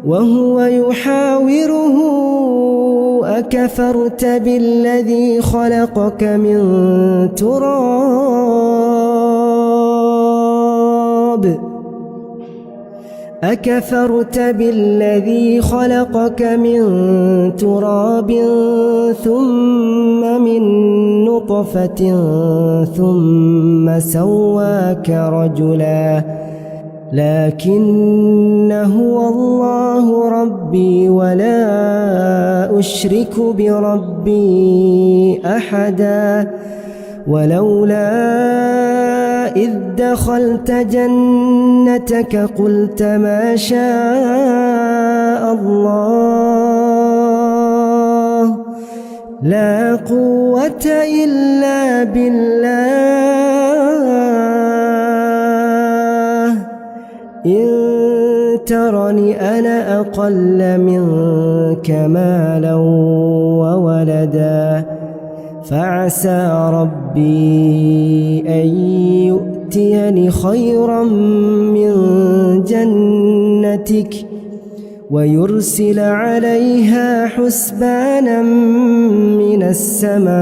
وهو يحاوره أكفرت بالذي خلقك من تراب ثم من نطفة ثم سواك رجلا لكن هو الله ربي ولا أشرك بربي أحدا ولولا إذ دخلت جنتك قلت ما شاء الله لا قوة إلا بالله إن ترني أنا أقل منك مالا وولدا فعسى ربي أن يؤتيني خيرا من جنتك ويرسل عليها حسبانا من السماء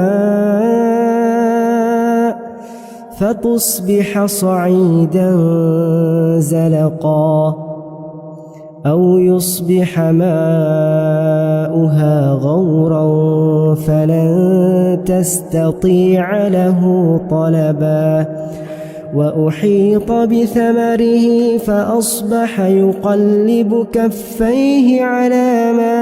فتصبح صعيدا زلقا أو يصبح ماؤها غورا فلن تستطيع له طلبا وأحيط بثمره فأصبح يقلب كفيه على ما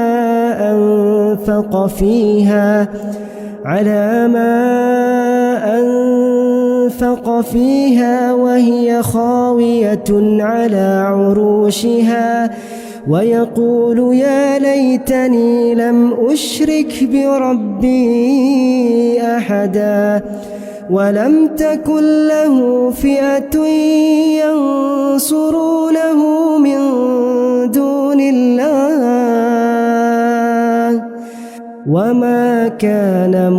أنفق فيها وهي خاوية على عروشها ويقول يا ليتني لم أشرك بربي أحدا ولم تكن له فئة ينصرونه من دون الله وما كان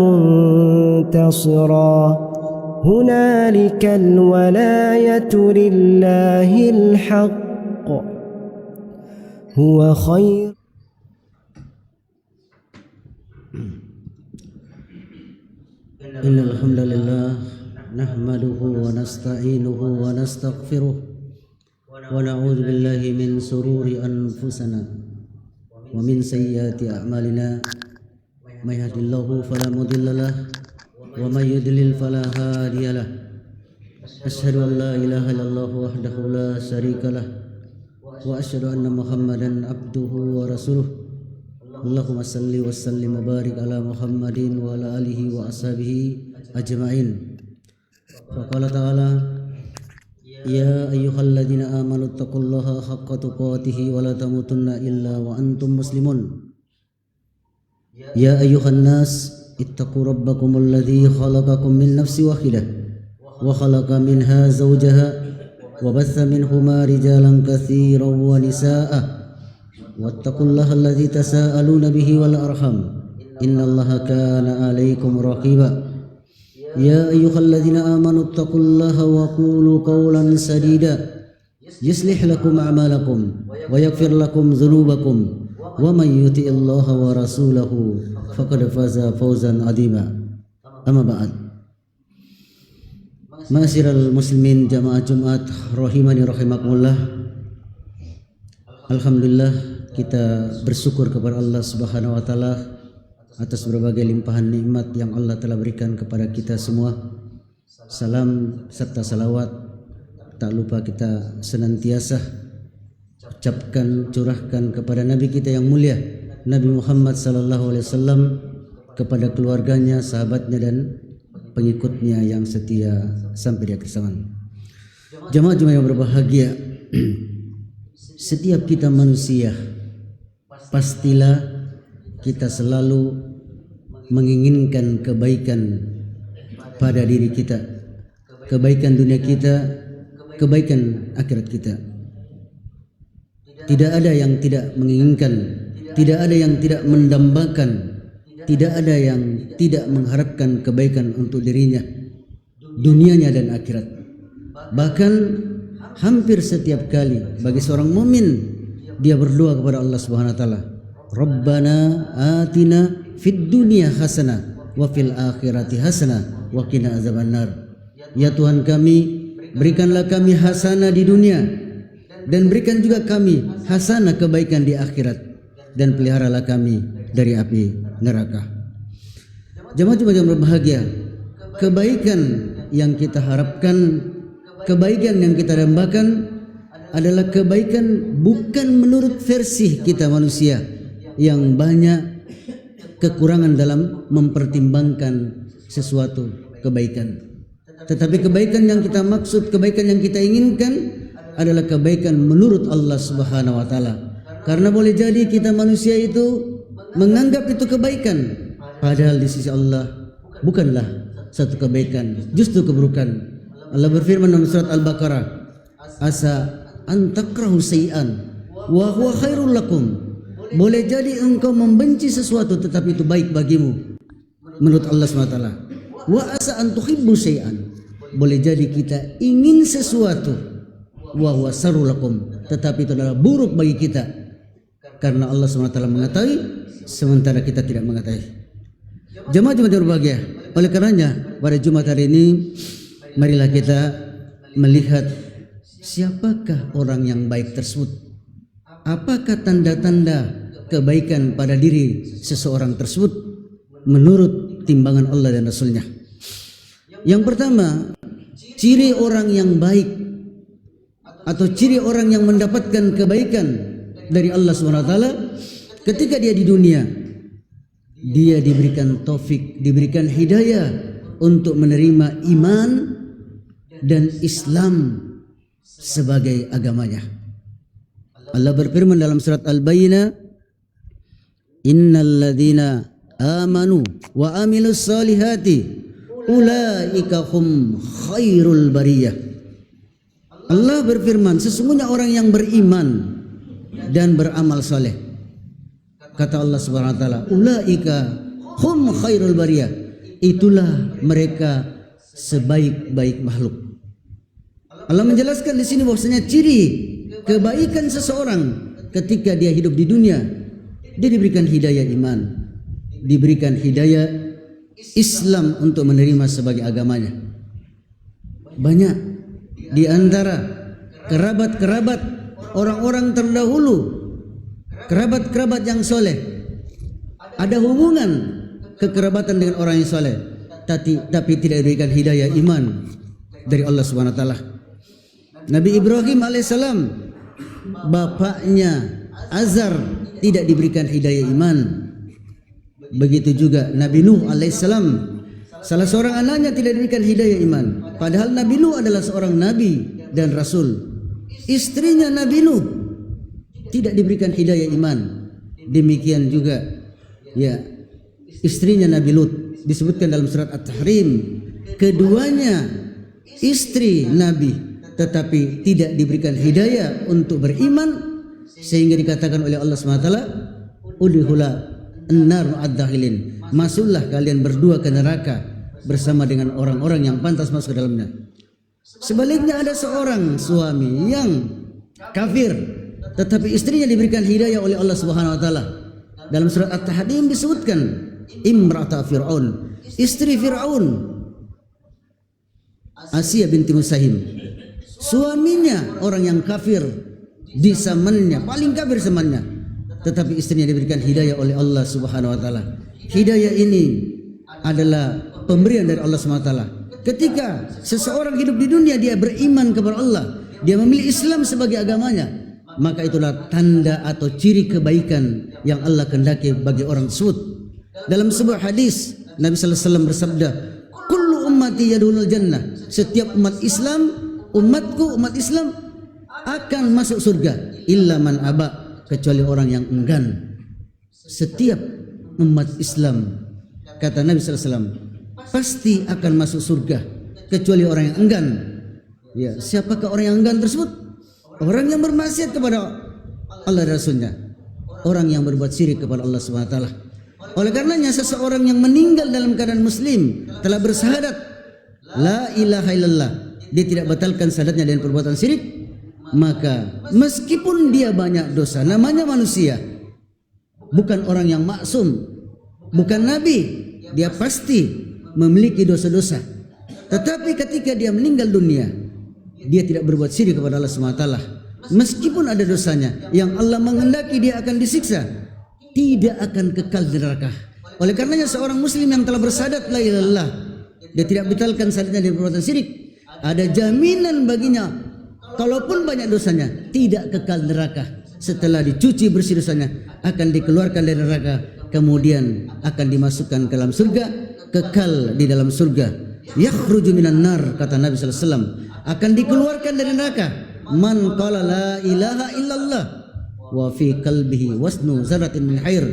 منتصرا هنالك الولاية لله الحق هو خير. إن الحمد لله نحمده ونستعينه ونستغفره ونعوذ بالله من شرور أنفسنا ومن سيئات أعمالنا من يهد الله فلا مضل له ومن يضلل فلا هادي له أشهد أن لا إله إلا الله وحده لا شريك له وأشهد أن محمدا عبده ورسوله اللهم صل وسلم وبارك على محمد وعلى آله وأصحابه أجمعين. فقال تعالى يا أيها الذين آمنوا اتقوا الله حق تقاته ولا تموتن إلا وأنتم مسلمون. يا أيها الناس اتقوا ربكم الذي خلقكم من نفس واحدة وخلق منها زوجها وبث منهما رجالا كثيرا ونساء واتقوا الله الذي تساءلون به والأرحام إن الله كان عليكم رقيبا. يا أيها الذين آمنوا اتقوا الله وقولوا قولا سديدا يصلح لكم أعمالكم ويغفر لكم ذنوبكم ومن يطع الله ورسوله فقد فاز فوزا عظيما. أما بعد. Ma'asyiral muslimin jamaah Jumat rahimani rahimakumullah. Alhamdulillah kita bersyukur kepada Allah Subhanahu wa taala atas berbagai limpahan nikmat yang Allah telah berikan kepada kita semua. Salam serta salawat tak lupa kita senantiasa ucapkan, curahkan kepada Nabi kita yang mulia Nabi Muhammad sallallahu alaihi wasallam, kepada keluarganya, sahabatnya dan pengikutnya yang setia sampai di akhir zaman. Jemaah-jemaah yang berbahagia, setiap kita manusia pastilah kita selalu menginginkan kebaikan pada diri kita, kebaikan dunia kita, kebaikan akhirat kita. Tidak ada yang tidak menginginkan, tidak ada yang tidak mendambakan, tidak ada yang tidak mengharapkan kebaikan untuk dirinya, dunianya dan akhirat. Bahkan hampir setiap kali bagi seorang mukmin dia berdoa kepada Allah Subhanahu wa taala, Rabbana atina fid dunya hasanah wa fil akhirati hasanah wa qina azabannar. Ya Tuhan kami, berikanlah kami hasanah di dunia dan berikan juga kami hasanah kebaikan di akhirat, dan peliharalah kami dari api neraka. Jemaah-jemaah yang berbahagia, kebaikan yang kita harapkan, kebaikan yang kita dambakan adalah kebaikan bukan menurut versi kita manusia yang banyak kekurangan dalam mempertimbangkan sesuatu kebaikan. Tetapi kebaikan yang kita maksud, kebaikan yang kita inginkan adalah kebaikan menurut Allah Subhanahu wa taala. Karena boleh jadi kita manusia itu menganggap itu kebaikan, padahal di sisi Allah bukanlah satu kebaikan, justru keburukan. Allah berfirman dalam surat Al-Baqarah, asa antakrahu syai'an wa huwa khairul lakum. Boleh jadi engkau membenci sesuatu tetapi itu baik bagimu menurut Allah SWT. Wa asa an tuhibbu syai'an. Boleh jadi kita ingin sesuatu wa huwa syarrul lakum, tetapi itu adalah buruk bagi kita karena Allah SWT mengetahui sementara kita tidak mengetahui. Jemaah-jemaah yang berbahagia, oleh karenanya pada Jumat hari ini marilah kita melihat siapakah orang yang baik tersebut. Apakah tanda-tanda kebaikan pada diri seseorang tersebut menurut timbangan Allah dan Rasulnya. Yang pertama, ciri orang yang baik atau ciri orang yang mendapatkan kebaikan dari Allah SWT ketika dia di dunia, dia diberikan taufik, diberikan hidayah untuk menerima iman dan Islam sebagai agamanya. Allah berfirman dalam surat Al-Bayyinah, innal ladzina amanu wa amilus solihati ulaika hum khairul bariyah. Allah berfirman, sesungguhnya orang yang beriman dan beramal soleh, kata Allah Subhanahu wa taala, ulaika hum khairul bariyah, itulah mereka sebaik-baik makhluk. Allah menjelaskan di sini bahwasanya ciri kebaikan seseorang ketika dia hidup di dunia, dia diberikan hidayah iman, diberikan hidayah Islam untuk menerima sebagai agamanya. Banyak di antara kerabat-kerabat orang-orang terdahulu, kerabat-kerabat yang soleh, ada hubungan kekerabatan dengan orang yang soleh, tapi tidak diberikan hidayah iman dari Allah Subhanahu wa taala. Nabi Ibrahim alaihissalam, bapaknya Azar tidak diberikan hidayah iman. Begitu juga Nabi Nuh alaihissalam, salah seorang anaknya tidak diberikan hidayah iman. Padahal Nabi Nuh adalah seorang nabi dan rasul. Istrinya Nabi Nuh tidak diberikan hidayah iman. Demikian juga ya istrinya Nabi Lut, disebutkan dalam surat At-Tahrim, keduanya istri Nabi tetapi tidak diberikan hidayah untuk beriman, sehingga dikatakan oleh Allah SWT, udkhula an-nar ma'ad-dakhilin, masuklah kalian berdua ke neraka bersama dengan orang-orang yang pantas masuk ke dalamnya. Sebaliknya ada seorang suami yang kafir tetapi istrinya diberikan hidayah oleh Allah Subhanahu wa taala. Dalam surat At-Tahrim disebutkan imra'ata Fir'aun, istri Fir'aun, Asia binti Musahim, suaminya orang yang kafir di zamannya, paling kafir zamannya, tetapi istrinya diberikan hidayah oleh Allah Subhanahu wa taala. Hidayah ini adalah pemberian dari Allah Subhanahu wa taala. Ketika seseorang hidup di dunia, dia beriman kepada Allah, dia memilih Islam sebagai agamanya, maka itulah tanda atau ciri kebaikan yang Allah kehendaki bagi orang tersebut. Dalam sebuah hadis Nabi sallallahu alaihi wasallam bersabda, kullu ummati yadkhulul jannah, setiap umat Islam, umatku umat Islam akan masuk surga illa man aba, kecuali orang yang enggan. Setiap umat Islam, kata Nabi sallallahu alaihi wasallam, pasti akan masuk surga kecuali orang yang enggan. Ya, siapakah orang yang enggan tersebut? Orang yang bermaksiat kepada Allah dan Rasulnya, orang yang berbuat syirik kepada Allah Subhanahu wa taala. Oleh karenanya seseorang yang meninggal dalam keadaan muslim telah bersyahadat la ilaha illallah, dia tidak batalkan salatnya dengan perbuatan syirik, maka meskipun dia banyak dosa, namanya manusia, bukan orang yang maksum, bukan nabi, dia pasti memiliki dosa-dosa. Tetapi ketika dia meninggal dunia, dia tidak berbuat syirik kepada Allah SWT. Meskipun ada dosanya yang Allah menghendaki dia akan disiksa, tidak akan kekal di neraka. Oleh karenanya seorang muslim yang telah bersyahadat la ilaha illallah, dia tidak batalkan syahadatnya dengan perbuatan syirik, ada jaminan baginya, kalaupun banyak dosanya, tidak kekal neraka. Setelah dicuci bersih dosanya, akan dikeluarkan dari neraka, kemudian akan dimasukkan ke dalam surga, kekal di dalam surga. Yakhruju minan nar, kata Nabi SAW, akan dikeluarkan dari neraka man qala la ilaha illallah wa fi qalbihi wasnu zarratin min khair.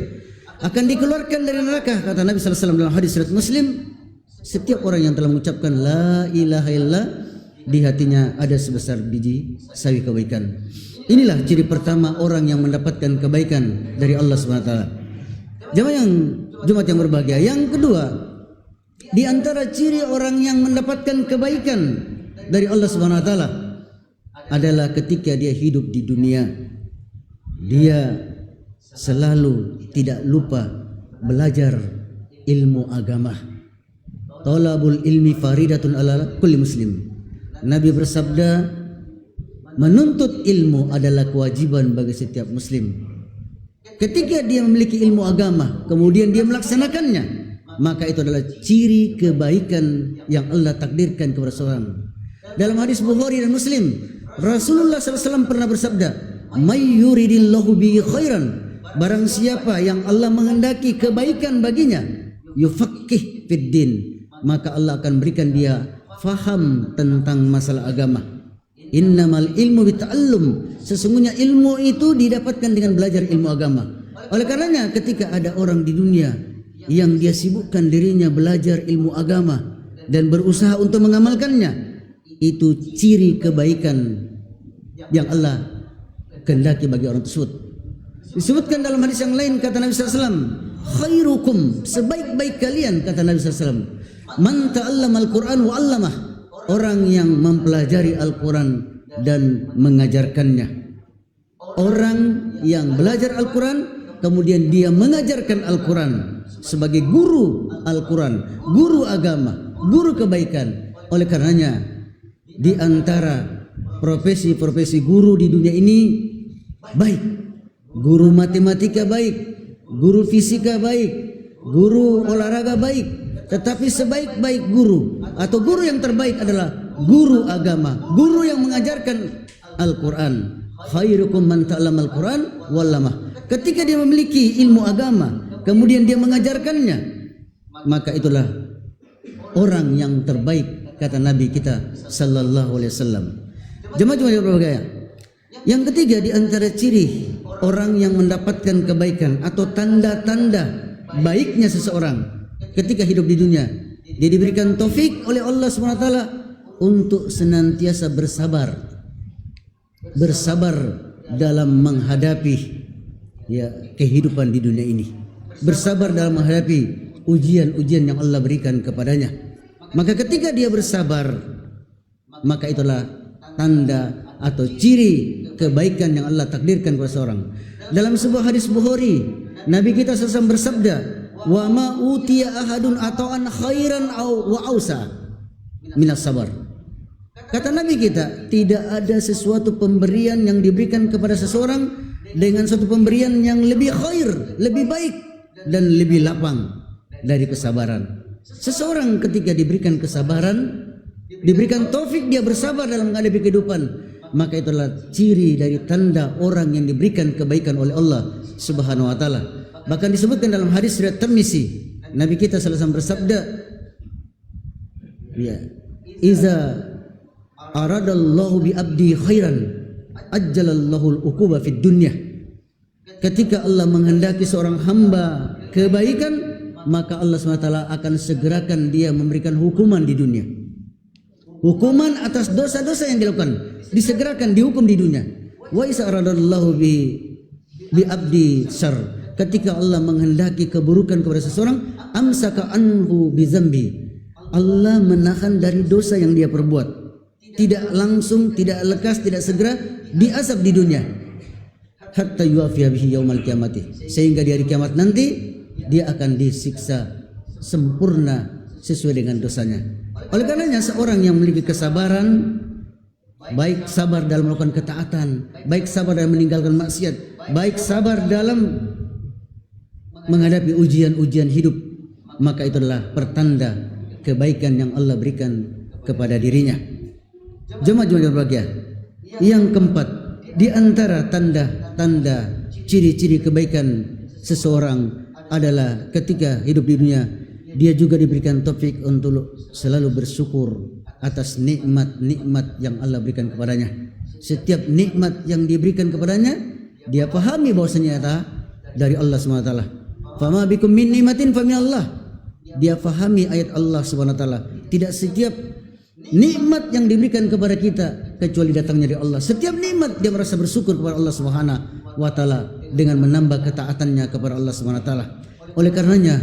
Akan dikeluarkan dari neraka, kata Nabi SAW dalam hadis riwayat Muslim, setiap orang yang telah mengucapkan la ilaha illallah, di hatinya ada sebesar biji sawi kebaikan. Inilah ciri pertama orang yang mendapatkan kebaikan dari Allah SWT. Jemaat yang berbahagia, yang kedua, di antara ciri orang yang mendapatkan kebaikan dari Allah SWT adalah ketika dia hidup di dunia, dia selalu tidak lupa belajar ilmu agama. Talabul ilmi faridatun ala kulli muslim. Nabi bersabda, menuntut ilmu adalah kewajiban bagi setiap muslim. Ketika dia memiliki ilmu agama, kemudian dia melaksanakannya, maka itu adalah ciri kebaikan yang Allah takdirkan kepada seorang. Dalam hadis Bukhari dan Muslim, Rasulullah SAW pernah bersabda, "May yuridillahu bihi khairan." Barang siapa yang Allah menghendaki kebaikan baginya, yufaqqih fid din, maka Allah akan berikan dia faham tentang masalah agama. Innamal ilmu bita'allum, sesungguhnya ilmu itu didapatkan dengan belajar ilmu agama. Oleh karenanya ketika ada orang di dunia yang dia sibukkan dirinya belajar ilmu agama dan berusaha untuk mengamalkannya, itu ciri kebaikan yang Allah kehendaki bagi orang tersebut. Disebutkan dalam hadis yang lain, kata Nabi SAW, khairukum, sebaik-baik kalian, kata Nabi SAW, man ta'allama al-Quran wa 'allamah, orang yang mempelajari Al-Quran dan mengajarkannya. Orang yang belajar Al-Quran kemudian dia mengajarkan Al-Quran sebagai guru Al-Quran, guru agama, guru kebaikan. Oleh karenanya di antara profesi-profesi guru di dunia ini baik, guru matematika baik, guru fisika baik, guru olahraga baik, tetapi sebaik-baik guru atau guru yang terbaik adalah guru agama, guru yang mengajarkan Al-Quran. Khairukum man ta'allama al-Quran wa 'allamah. Ketika dia memiliki ilmu agama, kemudian dia mengajarkannya, maka itulah orang yang terbaik, kata Nabi kita sallallahu alaihi wasallam. Jemaah yang berbahagia, yang ketiga di antara ciri orang yang mendapatkan kebaikan atau tanda-tanda baiknya seseorang ketika hidup di dunia, dia diberikan taufik oleh Allah SWT untuk senantiasa bersabar dalam menghadapi kehidupan di dunia ini, bersabar dalam menghadapi ujian-ujian yang Allah berikan kepadanya. Maka ketika dia bersabar, maka itulah tanda atau ciri kebaikan yang Allah takdirkan kepada seorang. Dalam sebuah hadis Bukhari, Nabi kita SAW bersabda, wa ma utiya ahadun ata'an khairan wa ausa minas sabar. Kata Nabi kita, tidak ada sesuatu pemberian yang diberikan kepada seseorang dengan suatu pemberian yang lebih khair, lebih baik dan lebih lapang dari kesabaran. Seseorang ketika diberikan kesabaran, diberikan taufik dia bersabar dalam menghadapi kehidupan, maka itulah ciri dari tanda orang yang diberikan kebaikan oleh Allah Subhanahu wa taala. Bahkan disebutkan dalam hadis riwayat Tirmizi, Nabi kita sallallahu alaihi wasallam bersabda, iza aradallahu bi abdi khairan ajjalallahu al-uquba fid dunya. Ketika Allah menghendaki seorang hamba kebaikan, maka Allah SWT akan segerakan dia memberikan hukuman di dunia. Hukuman atas dosa-dosa yang dilakukan disegerakan, dihukum di dunia. Wa isa aradallahu bi abdi syarr. Ketika Allah menghendaki keburukan kepada seseorang, amsaka anhu bi dzambi. Allah menahan dari dosa yang dia perbuat. tidak langsung, tidak lekas, tidak segera diazab di dunia. Hatta yuafiya bihi yaumal kiamati, sehingga di hari kiamat nanti dia akan disiksa sempurna sesuai dengan dosanya. Oleh karenanya seorang yang memiliki kesabaran, baik sabar dalam melakukan ketaatan, baik sabar dalam meninggalkan maksiat, baik sabar dalam menghadapi ujian-ujian hidup, maka itu adalah pertanda kebaikan yang Allah berikan kepada dirinya. Jemaah-jemaah berbahagia, yang keempat di antara tanda-tanda ciri-ciri kebaikan seseorang adalah ketika hidup di dunia dia juga diberikan taufik untuk selalu bersyukur atas nikmat-nikmat yang Allah berikan kepadanya. Setiap nikmat yang diberikan kepadanya dia pahami bahwasanya dari Allah SWT. Fama bikum min nikmatin faminallah. Dia pahami ayat Allah SWT. Tidak setiap nikmat yang diberikan kepada kita kecuali datangnya dari Allah. Setiap nikmat dia merasa bersyukur kepada Allah SWT dengan menambah ketaatannya kepada Allah SWT. Oleh karenanya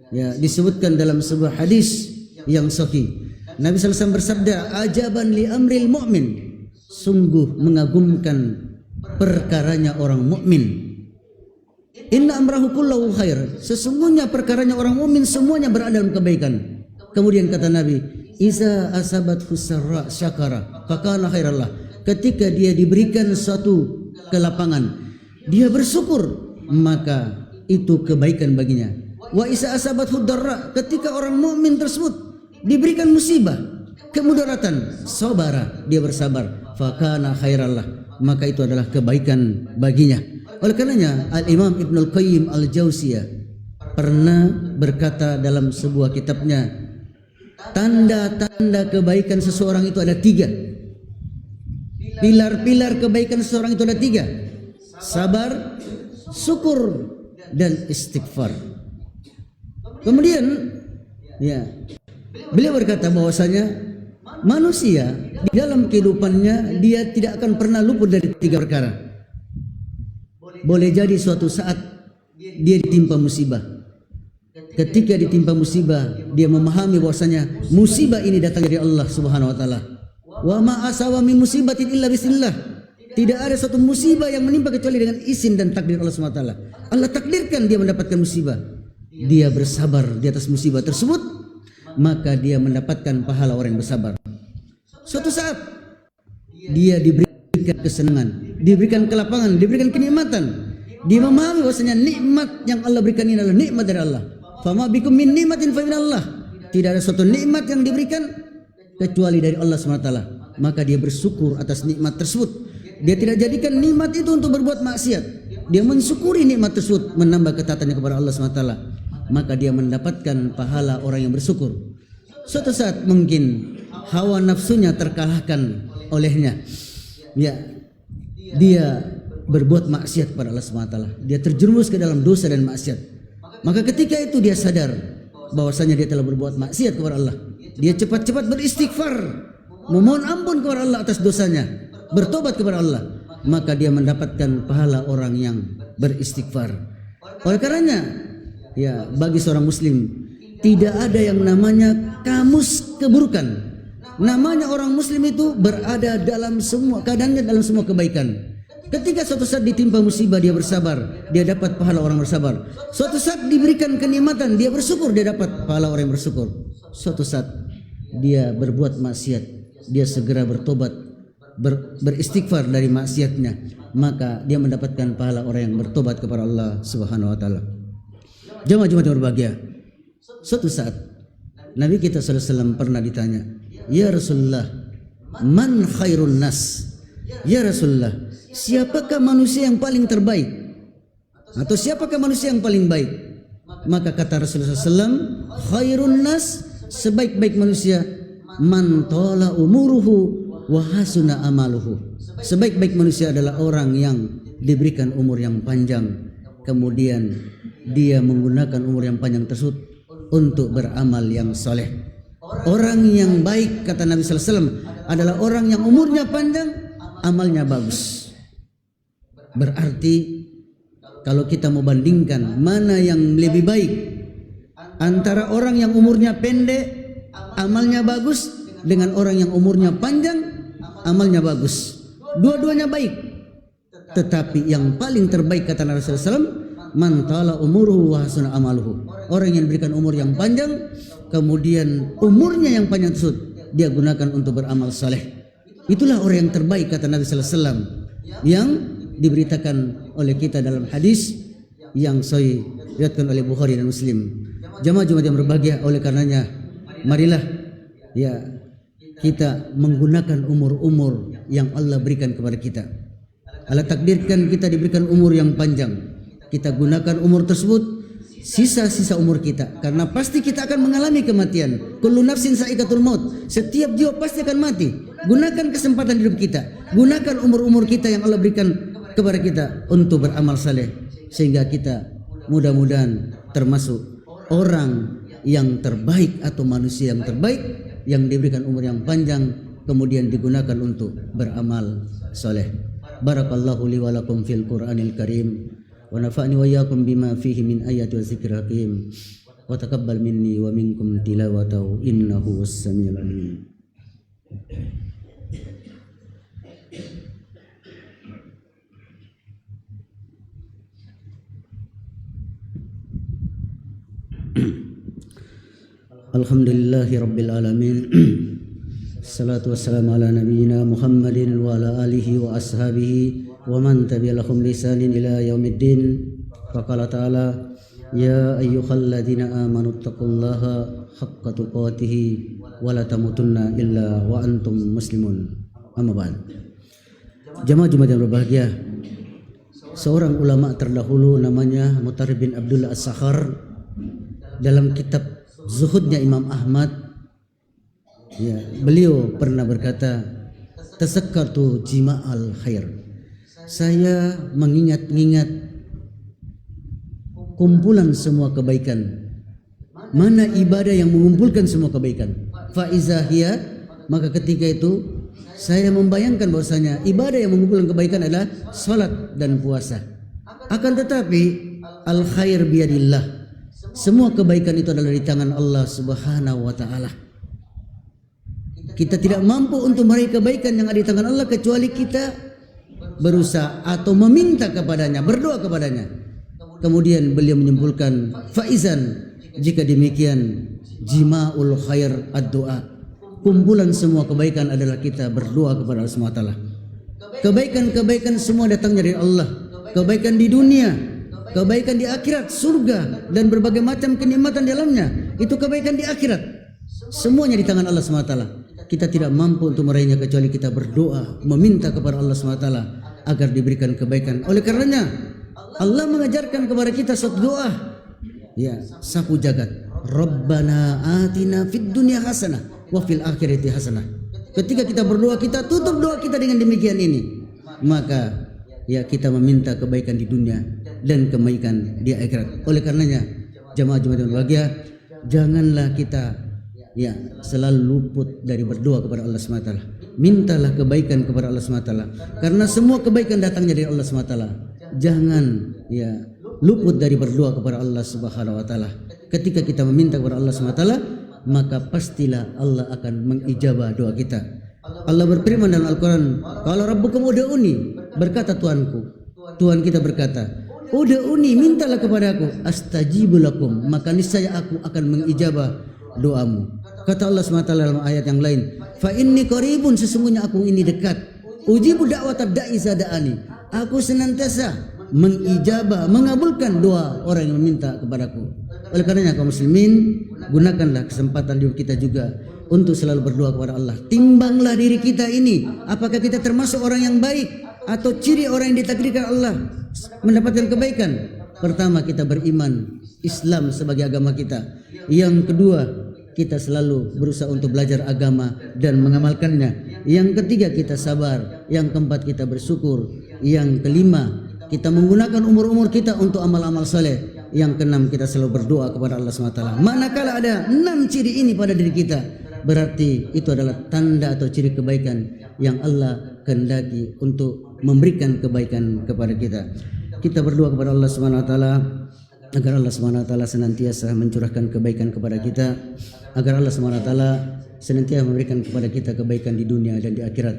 ya disebutkan dalam sebuah hadis yang sahih, Nabi SAW bersabda, ajaban li amril mu'min, sungguh mengagumkan perkaranya orang mukmin. Inna amrahu kullahu khair, sesungguhnya perkaranya orang mukmin semuanya berada dalam kebaikan. Kemudian kata Nabi, iza asabathu sarra syakara fakana khairallah, ketika dia diberikan suatu kelapangan dia bersyukur maka itu kebaikan baginya. Wa isa asabathu darra, ketika orang mukmin tersebut diberikan musibah, kemudaratan, sabara, dia bersabar, fakana khairallah, maka itu adalah kebaikan baginya. Oleh karenanya Al-Imam Ibnul Qayyim Al-Jauziyah pernah berkata dalam sebuah kitabnya, tanda-tanda kebaikan seseorang itu ada 3. Pilar-pilar kebaikan seseorang itu ada 3. Sabar, syukur, dan istighfar. Kemudian ya beliau berkata bahwasanya manusia di dalam kehidupannya dia tidak akan pernah luput dari 3 perkara. Boleh jadi suatu saat dia ditimpa musibah. Ketika ditimpa musibah dia memahami bahwasanya musibah ini datang dari Allah Subhanahu wa taala. Wa ma asawa min musibatin illa bismillah. Tidak ada satu musibah yang menimpa kecuali dengan izin dan takdir Allah Subhanahu wa taala. Allah takdirkan dia mendapatkan musibah. Dia bersabar di atas musibah tersebut, maka dia mendapatkan pahala orang yang bersabar. Suatu saat dia diberikan kesenangan, diberikan kelapangan, diberikan kenikmatan. Dia memahami bahwasanya nikmat yang Allah berikan ini adalah nikmat dari Allah. Fama bikum min nikmatin fa minallah. Tidak ada suatu nikmat yang diberikan kecuali dari Allah SWT. Maka dia bersyukur atas nikmat tersebut. Dia tidak jadikan nikmat itu untuk berbuat maksiat. Dia mensyukuri nikmat tersebut, menambah ketaatannya kepada Allah SWT. Maka dia mendapatkan pahala orang yang bersyukur. Suatu saat mungkin hawa nafsunya terkalahkan olehnya. Ya, dia berbuat maksiat kepada Allah SWT. Dia terjerumus ke dalam dosa dan maksiat. Maka ketika itu dia sadar bahwasanya dia telah berbuat maksiat kepada Allah. Dia cepat-cepat beristighfar, memohon ampun kepada Allah atas dosanya, bertobat kepada Allah. Maka dia mendapatkan pahala orang yang beristighfar. Oleh karenanya, ya bagi seorang muslim tidak ada yang namanya kamus keburukan. Namanya orang muslim itu berada dalam semua keadaannya, dalam semua kebaikan. Ketika suatu saat ditimpa musibah dia bersabar, dia dapat pahala orang bersabar. Suatu saat diberikan kenikmatan dia bersyukur, dia dapat pahala orang yang bersyukur. Suatu saat dia berbuat maksiat, dia segera bertobat, beristighfar dari maksiatnya, maka dia mendapatkan pahala orang yang bertobat kepada Allah Subhanahu wa taala. Jemaah-jemaah yang berbahagia, suatu saat Nabi kita sallallahu alaihi wasallam pernah ditanya, "Ya Rasulullah, man khairun nas?" Ya Rasulullah, siapakah manusia yang paling terbaik? Atau siapakah manusia yang paling baik? Maka kata Rasulullah SAW, khairun nas, sebaik-baik manusia, man tola umuruhu wa hasuna amaluhu. Sebaik-baik manusia adalah orang yang diberikan umur yang panjang, kemudian dia menggunakan umur yang panjang tersebut untuk beramal yang soleh. Orang yang baik, kata Nabi SAW, adalah orang yang umurnya panjang, amalnya bagus. Berarti kalau kita mau bandingkan mana yang lebih baik antara orang yang umurnya pendek, amalnya bagus, dengan orang yang umurnya panjang, amalnya bagus. Dua-duanya baik. Tetapi yang paling terbaik kata Nabi sallallahu alaihi wasallam, man tala umuruhu wa hasuna amaluhu. Orang yang diberikan umur yang panjang, kemudian umurnya yang panjang tersebut dia gunakan untuk beramal saleh. Itulah orang yang terbaik kata Nabi sallallahu alaihi wasallam, yang diberitakan oleh kita dalam hadis yang sahih diriwayatkan oleh Bukhari dan Muslim. Jamaah-jamaah yang berbahagia, oleh karenanya marilah ya kita menggunakan umur-umur yang Allah berikan kepada kita. Allah takdirkan kita diberikan umur yang panjang. Kita gunakan umur tersebut, sisa-sisa umur kita, karena pasti kita akan mengalami kematian. Kullu nafsin sa'iqatul maut. Setiap jiwa pasti akan mati. Gunakan kesempatan hidup kita, gunakan umur-umur kita yang Allah berikan kepada kita untuk beramal saleh, sehingga kita mudah-mudahan termasuk orang yang terbaik atau manusia yang terbaik yang diberikan umur yang panjang kemudian digunakan untuk beramal saleh. Barakallahu li wa lakum fil Qur'anil Karim wa nafa'ni wa iyyakum bima fihi min ayati wa dzikril hakim wa taqabbal minni wa minkum tilawatahu innahu was-sami'ul alim. Alhamdulillahi rabbil alamin. Salatu wassalamu ala nabiyyina Muhammadin wa ala alihi wa ashabihi wa man tabi'ahum lisanin ila yaumiddin. Faqala ta'ala ya ayyuhalladzina amanu taqullaha haqqa tuqatih wa la tamutunna illa wa antum muslimun. Amma ba'd. Jamaah-jamaah yang berbahagia, seorang ulama terdahulu namanya Mutarrib bin Abdullah As-Sakhar, dalam kitab Zuhudnya Imam Ahmad, ya, beliau pernah berkata, tasakkartu jima'al khair. Saya mengingat-ingat kumpulan semua kebaikan. Mana ibadah yang mengumpulkan semua kebaikan? Fa iza hiya, maka ketika itu saya membayangkan bahwasanya ibadah yang mengumpulkan kebaikan adalah salat dan puasa. Akan tetapi al khair biyadillah. Semua kebaikan itu adalah di tangan Allah Subhanahu wa taala. Kita tidak mampu untuk meraih kebaikan yang ada di tangan Allah kecuali kita berusaha atau meminta kepadanya, berdoa kepadanya. Kemudian beliau menyimpulkan, faizan, jika demikian jima'ul khair ad-doa. Kumpulan semua kebaikan adalah kita berdoa kepada Allah SWT. Kebaikan-kebaikan semua datangnya dari Allah. Kebaikan di dunia, kebaikan di akhirat, surga dan berbagai macam kenikmatan di dalamnya, itu kebaikan di akhirat. Semuanya di tangan Allah SWT. Kita tidak mampu untuk meraihnya kecuali kita berdoa, meminta kepada Allah SWT agar diberikan kebaikan. Oleh karenanya Allah mengajarkan kepada kita suatu doa, ya, sapu jagat. Rabbana atina fid dunya hasanah wa fil akhirati hasanah. Ketika kita berdoa, kita tutup doa kita dengan demikian ini, maka ya kita meminta kebaikan di dunia dan kebaikan di akhirat. Oleh karenanya jamaah-jamaah yang berbahagia, janganlah kita ya selalu luput dari berdoa kepada Allah SWT. Mintalah kebaikan kepada Allah SWT, karena semua kebaikan datangnya dari Allah SWT. Jangan ya luput dari berdoa kepada Allah Subhanahu wa taala. Ketika kita meminta kepada Allah SWT, maka pastilah Allah akan mengijabah doa kita. Allah berfirman dalam Al-Quran, kalau rabbukum ud'uni, berkata Tuhanku, Tuhan kita berkata, ud'uni, mintalah kepadaku, astajibu lakum, maka niscaya aku akan mengijabah doamu. Kata Allah SWT dalam ayat yang lain, fa inni qaribun, sesungguhnya aku ini dekat, ujibu da'watad da'i idza da'ani, aku senantiasa mengijabah, mengabulkan doa orang yang meminta kepadaku. Oleh karenanya kaum muslimin, gunakanlah kesempatan hidup kita juga untuk selalu berdoa kepada Allah. Timbanglah diri kita ini, apakah kita termasuk orang yang baik atau ciri orang yang ditakdirkan Allah mendapatkan kebaikan. Pertama, kita beriman Islam sebagai agama kita. Yang kedua, kita selalu berusaha untuk belajar agama dan mengamalkannya. Yang ketiga, kita sabar. Yang keempat, kita bersyukur. Yang kelima, kita menggunakan umur-umur kita untuk amal-amal saleh. Yang keenam, kita selalu berdoa kepada Allah SWT. Manakala ada 6 ciri ini pada diri kita, berarti itu adalah tanda atau ciri kebaikan yang Allah kehendaki untuk memberikan kebaikan kepada kita. Kita berdoa kepada Allah SWT agar Allah SWT senantiasa mencurahkan kebaikan kepada kita, agar Allah SWT senantiasa memberikan kepada kita kebaikan di dunia dan di akhirat.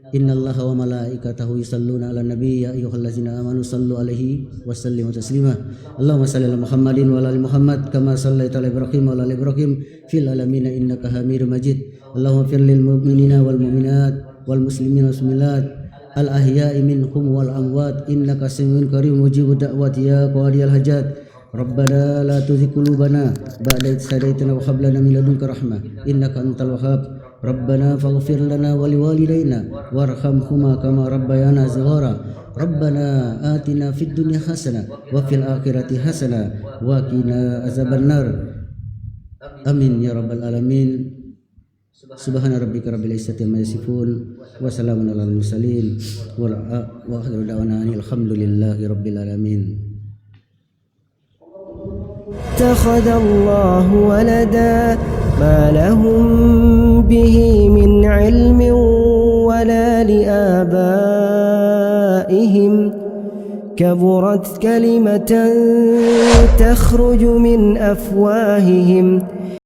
Innallaha wa malaikatahu yusalluna 'alan nabi ya ayyuhallazina amanu sallu 'alaihi wa sallimu taslima. Allahumma shalli ala Muhammadin wa ala ali Muhammad kama shallaita ala Ibrahim wa ala ali Ibrahim fil alamin innaka Hamidum Majid. Allahumma fir lil mu'minina wal mu'minat wal muslimina wal muslimat al ahya'i minhum wal amwat innaka samiun karim mujibud da'wati ya qadiyal hajat. Rabbana la tuzigh qulubana ba'da idh hadaytana wa hab lana min ladunka rahmah innaka antal wahhab. Rabbana faghfir lana wa liwalidayna warhamhuma kama rabbayana shighara. Rabbana atina fid dunya hasanah wa fil akhirati hasanah wa qina azabannar. Amin ya rabbal alamin. Subhana rabbika rabbil izzati amma yasifun wa salamun alal mursalin wa akhiru da'wana alhamdulillahi rabbil alamin. اتخذ الله ولدا ما لهم به من علم ولا لآبائهم كبرت كلمة تخرج من أفواههم